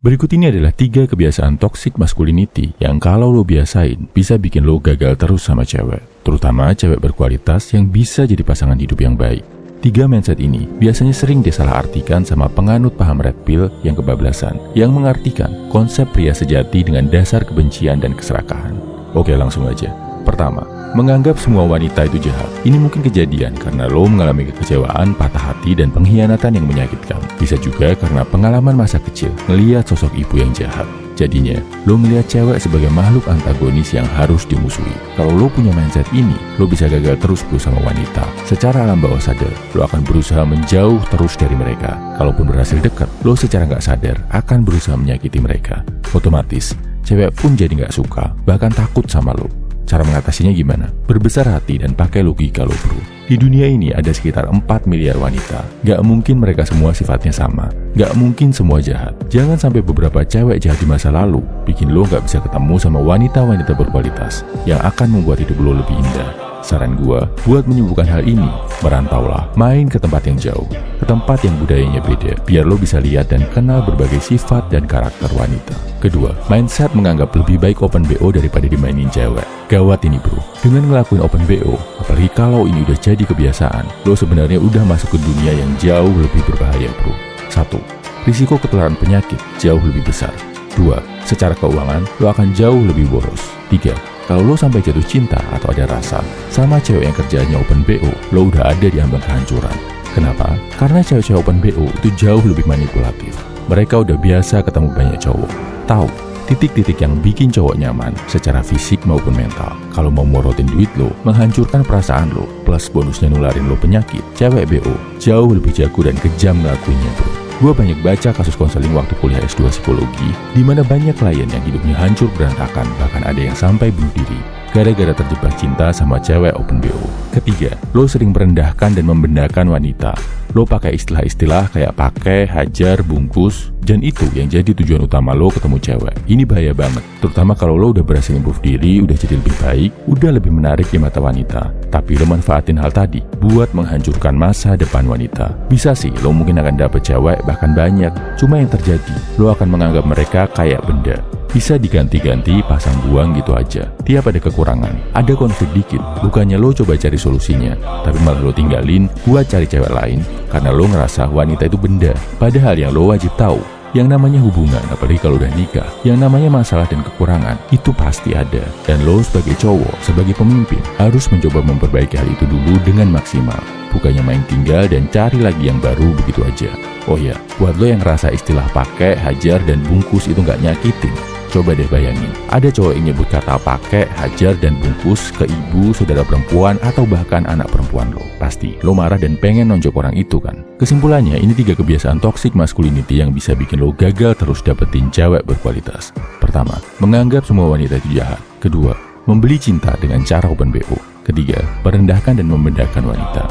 Berikut ini adalah 3 kebiasaan toxic masculinity yang kalau lo biasain bisa bikin lo gagal terus sama cewek. Terutama cewek berkualitas yang bisa jadi pasangan hidup yang baik. 3 mindset ini biasanya sering disalahartikan sama penganut paham red pill yang kebablasan, yang mengartikan konsep pria sejati dengan dasar kebencian dan keserakahan. Oke, langsung aja. Pertama, menganggap semua wanita itu jahat. Ini mungkin kejadian karena lo mengalami kekecewaan, patah hati, dan pengkhianatan yang menyakitkan. Bisa juga karena pengalaman masa kecil ngeliat sosok ibu yang jahat. Jadinya, lo melihat cewek sebagai makhluk antagonis yang harus dimusuhi. Kalau lo punya mindset ini, lo bisa gagal terus bersama wanita. Secara alam bawah sadar, lo akan berusaha menjauh terus dari mereka. Kalaupun berhasil dekat, lo secara nggak sadar akan berusaha menyakiti mereka. Otomatis, cewek pun jadi nggak suka, bahkan takut sama lo. Cara mengatasinya gimana? Berbesar hati dan pakai logika lo, bro. Di dunia ini ada sekitar 4 miliar wanita. Gak mungkin mereka semua sifatnya sama. Gak mungkin semua jahat. Jangan sampai beberapa cewek jahat di masa lalu bikin lo gak bisa ketemu sama wanita-wanita berkualitas yang akan membuat hidup lo lebih indah. Saran gua, buat menyembuhkan hal ini, merantaulah, main ke tempat yang jauh, ke tempat yang budayanya beda, biar lo bisa lihat dan kenal berbagai sifat dan karakter wanita. Kedua, mindset menganggap lebih baik open BO daripada dimainin cewek. Gawat ini, bro. Dengan ngelakuin open BO, apalagi kalau ini udah jadi kebiasaan, lo sebenarnya udah masuk ke dunia yang jauh lebih berbahaya, bro. 1. Risiko ketularan penyakit jauh lebih besar. 2. Secara keuangan, lo akan jauh lebih boros. 3. Kalau lo sampai jatuh cinta atau ada rasa sama cewek yang kerjanya open BO, lo udah ada di ambang kehancuran. Kenapa? Karena cewek-cewek open BO itu jauh lebih manipulatif. Mereka udah biasa ketemu banyak cowok. Tahu titik-titik yang bikin cowok nyaman secara fisik maupun mental. Kalau mau morotin duit lo, menghancurkan perasaan lo, plus bonusnya nularin lo penyakit, cewek BO jauh lebih jago dan kejam ngelakuinnya, bro. Gue banyak baca kasus konseling waktu kuliah S2 psikologi, di mana banyak klien yang hidupnya hancur berantakan, bahkan ada yang sampai bunuh diri gara-gara terjebak cinta sama cewek open BO. Ketiga, lo sering merendahkan dan membendakan wanita. Lo pakai istilah-istilah kayak pakai, hajar, bungkus, dan itu yang jadi tujuan utama lo ketemu cewek. Ini bahaya banget, terutama kalau lo udah berhasil improve diri, udah jadi lebih baik, udah lebih menarik di mata wanita. Tapi lo manfaatin hal tadi buat menghancurkan masa depan wanita. Bisa sih, lo mungkin akan dapet cewek bahkan banyak, cuma yang terjadi, lo akan menganggap mereka kayak benda. Bisa diganti-ganti, pasang buang gitu aja. Tiap ada kekurangan, ada konflik dikit, bukannya lo coba cari solusinya, tapi malah lo tinggalin buat cari cewek lain karena lo ngerasa wanita itu benda. Padahal yang lo wajib tahu, yang namanya hubungan, apalagi kalau udah nikah, yang namanya masalah dan kekurangan, itu pasti ada. Dan lo sebagai cowok, sebagai pemimpin, harus mencoba memperbaiki hal itu dulu dengan maksimal. Bukannya main tinggal dan cari lagi yang baru begitu aja. Oh ya, buat lo yang ngerasa istilah pakai, hajar, dan bungkus itu nggak nyakitin, coba deh bayangin, ada cowok yang nyebut kata pakai, hajar, dan bungkus ke ibu, saudara perempuan, atau bahkan anak perempuan lo. Pasti lo marah dan pengen nonjok orang itu kan? Kesimpulannya, ini 3 kebiasaan toxic masculinity yang bisa bikin lo gagal terus dapetin cewek berkualitas. Pertama, menganggap semua wanita itu jahat. Kedua, membeli cinta dengan cara open BO. Ketiga, merendahkan dan membedakan wanita.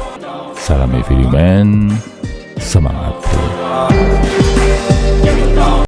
Salam everyman, semangat bro.